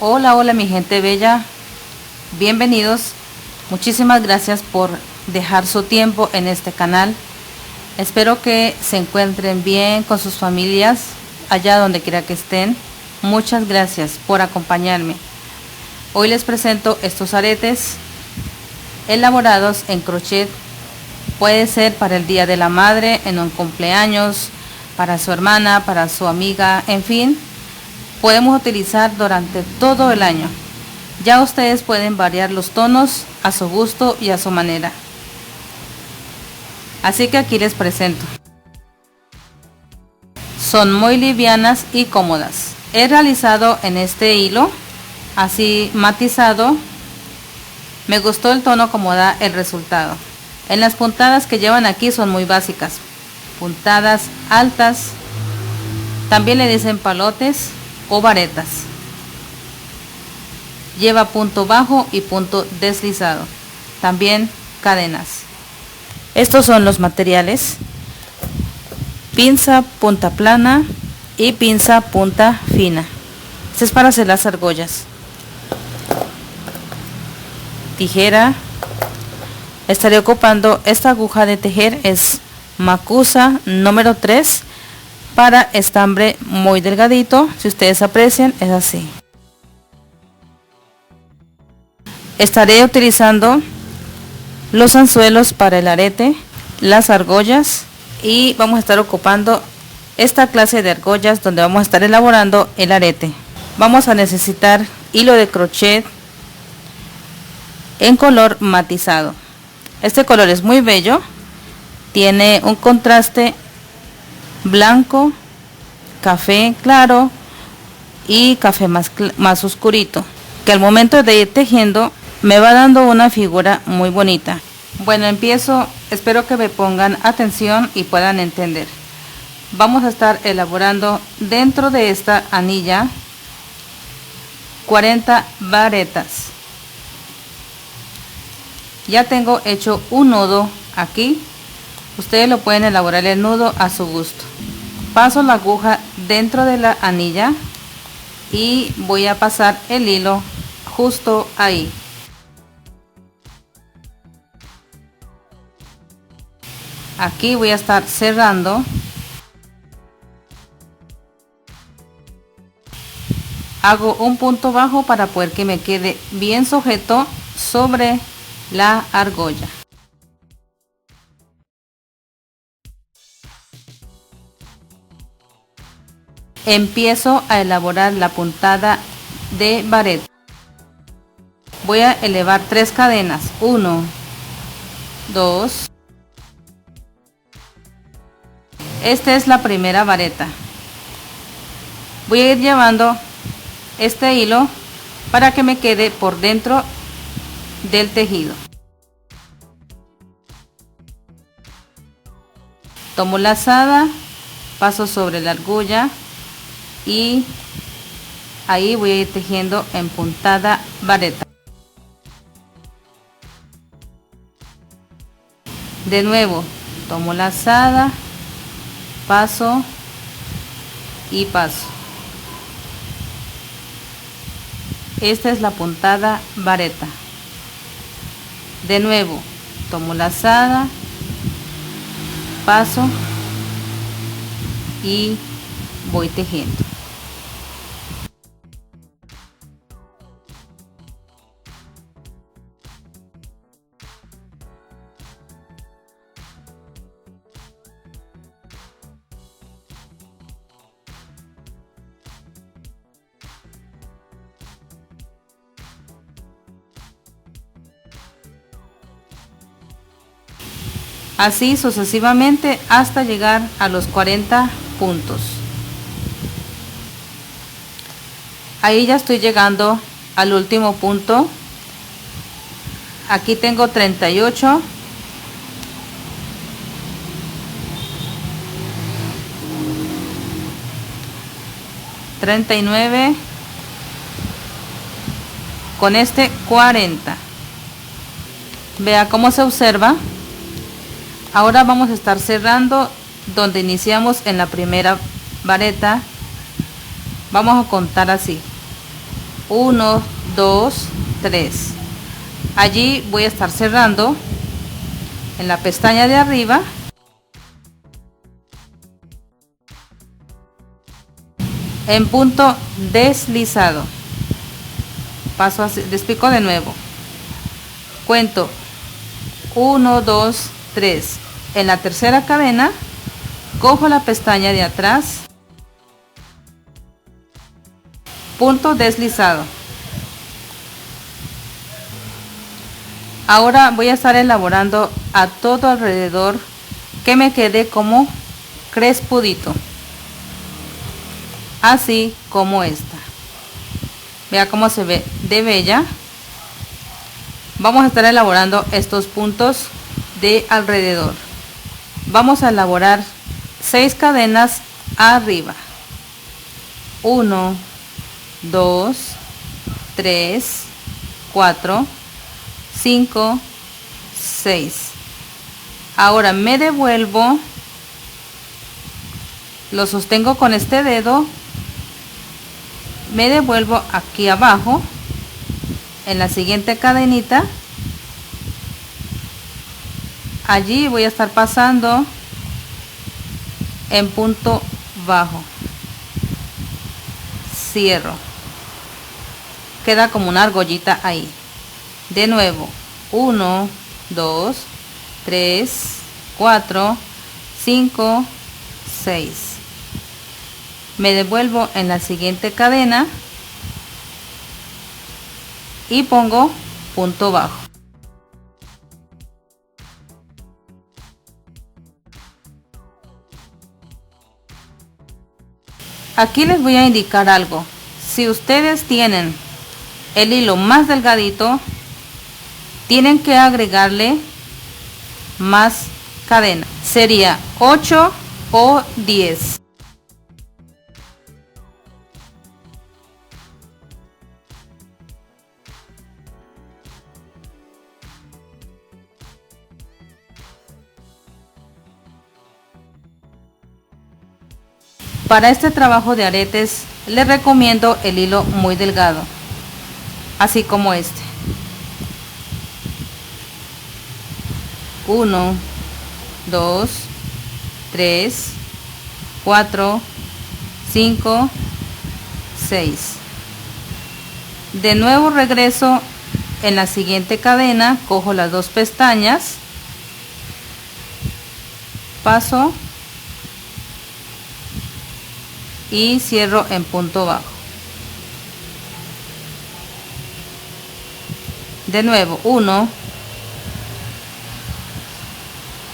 Hola, hola mi gente bella, bienvenidos. Muchísimas gracias por dejar su tiempo en este canal. Espero que se encuentren bien con sus familias, allá donde quiera que estén. Muchas gracias por acompañarme. Hoy les presento estos aretes elaborados en crochet. Puede ser para el Día de la Madre, en un cumpleaños, para su hermana, para su amiga, en fin. Podemos utilizar durante todo el año. Ya ustedes pueden variar los tonos a su gusto y a su manera. Así que aquí les presento. Son muy livianas y cómodas. He realizado en este hilo, así matizado. Me gustó el tono como da el resultado. En las puntadas que llevan aquí son muy básicas. Puntadas altas. También le dicen palotes o varetas. Lleva punto bajo y punto deslizado. También cadenas. Estos son los materiales: pinza punta plana y pinza punta fina. Este es para hacer las argollas. Tijera. Estaré ocupando esta aguja de tejer, es Macusa número 3, para estambre muy delgadito. Si ustedes aprecian, es así. Estaré utilizando los anzuelos para el arete, las argollas, y vamos a estar ocupando esta clase de argollas donde vamos a estar elaborando el arete. Vamos a necesitar hilo de crochet en color matizado. Este color es muy bello, tiene un contraste blanco, café claro y café más oscurito, que al momento de ir tejiendo me va dando una figura muy bonita. Bueno, empiezo. Espero que me pongan atención y puedan entender. Vamos a estar elaborando dentro de esta anilla 40 varetas. Ya tengo hecho un nudo aquí. Ustedes lo pueden elaborar el nudo a su gusto. Paso la aguja dentro de la anilla y voy a pasar el hilo justo ahí. Aquí voy a estar cerrando. Hago un punto bajo para poder que me quede bien sujeto sobre la argolla. Empiezo a elaborar la puntada de vareta. Voy a elevar 3 cadenas. 1, 2. Esta es la primera vareta. Voy a ir llevando este hilo para que me quede por dentro del tejido. Tomo lazada, paso sobre la argolla y ahí voy a ir tejiendo en puntada vareta. De nuevo tomo lazada, paso y paso. Esta es la puntada vareta. De nuevo tomo lazada, paso y voy tejiendo. Así sucesivamente hasta llegar a los 40 puntos. Ahí ya estoy llegando al último punto. Aquí tengo 38. $39. Con este 40. Vea cómo se observa. Ahora vamos a estar cerrando donde iniciamos en la primera vareta. Vamos a contar así: 1, 2, 3. Allí voy a estar cerrando en la pestaña de arriba. En punto deslizado. Paso así, despico de nuevo. Cuento 1, 2, 3. En la tercera cadena, cojo la pestaña de atrás, punto deslizado. Ahora voy a estar elaborando a todo alrededor que me quede como crespudito, así como esta. Vea cómo se ve de bella. Vamos a estar elaborando estos puntos de alrededor. Vamos a elaborar 6 cadenas arriba. 1, 2, 3, 4, 5, 6. Ahora me devuelvo, lo sostengo con este dedo, me devuelvo aquí abajo en la siguiente cadenita. Allí voy a estar pasando en punto bajo, cierro, queda como una argollita ahí. De nuevo, 1, 2, 3, 4, 5, 6. Me devuelvo en la siguiente cadena y pongo punto bajo. Aquí les voy a indicar algo. Si ustedes tienen el hilo más delgadito, tienen que agregarle más cadena. Sería 8 o 10. Para este trabajo de aretes les recomiendo el hilo muy delgado, así como este. 1, 2, 3, 4, 5, 6. De nuevo regreso en la siguiente cadena, cojo las 2 pestañas, paso y cierro en punto bajo. De nuevo, 1,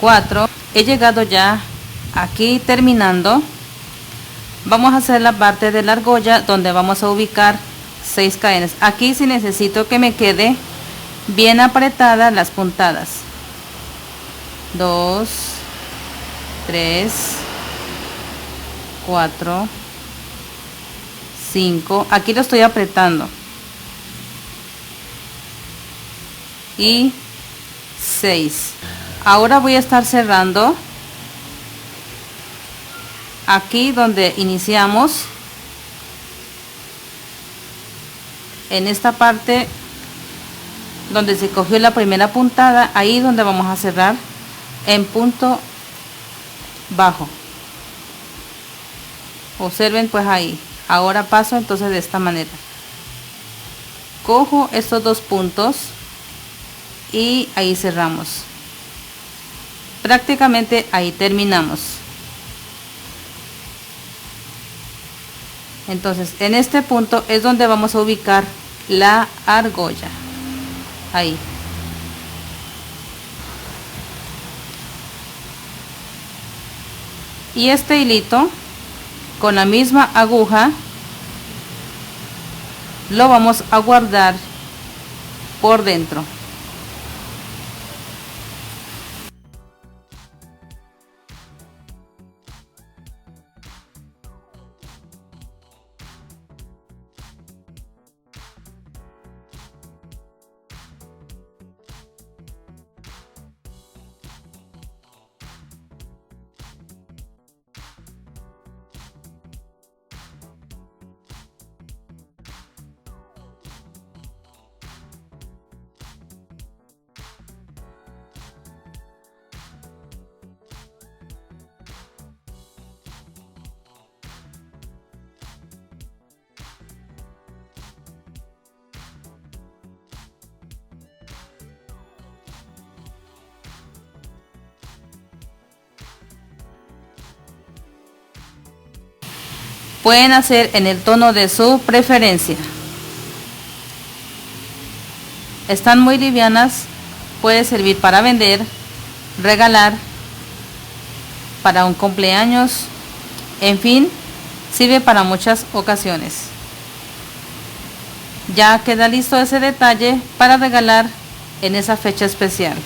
4. He llegado ya aquí terminando. Vamos a hacer la parte de la argolla donde vamos a ubicar 6 cadenas. Aquí sí necesito que me quede bien apretadas las puntadas. 2, 3, 4, 5. Aquí lo estoy apretando. Y 6. Ahora voy a estar cerrando aquí donde iniciamos, en esta parte donde se cogió la primera puntada, ahí donde vamos a cerrar en punto bajo. Observen pues ahí. Ahora paso entonces de esta manera, cojo estos 2 puntos y ahí cerramos. Prácticamente ahí terminamos. Entonces en este punto es donde vamos a ubicar la argolla, ahí. Y este hilito con la misma aguja lo vamos a guardar por dentro. Pueden hacer en el tono de su preferencia. Están muy livianas, puede servir para vender, regalar, para un cumpleaños, en fin, sirve para muchas ocasiones. Ya queda listo ese detalle para regalar en esa fecha especial,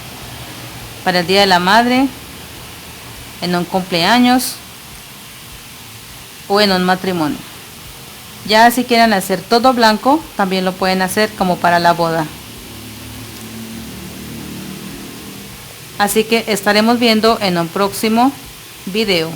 para el Día de la Madre, en un cumpleaños o en un matrimonio. Ya si quieren hacer todo blanco, también lo pueden hacer como para la boda. Así que estaremos viendo en un próximo video.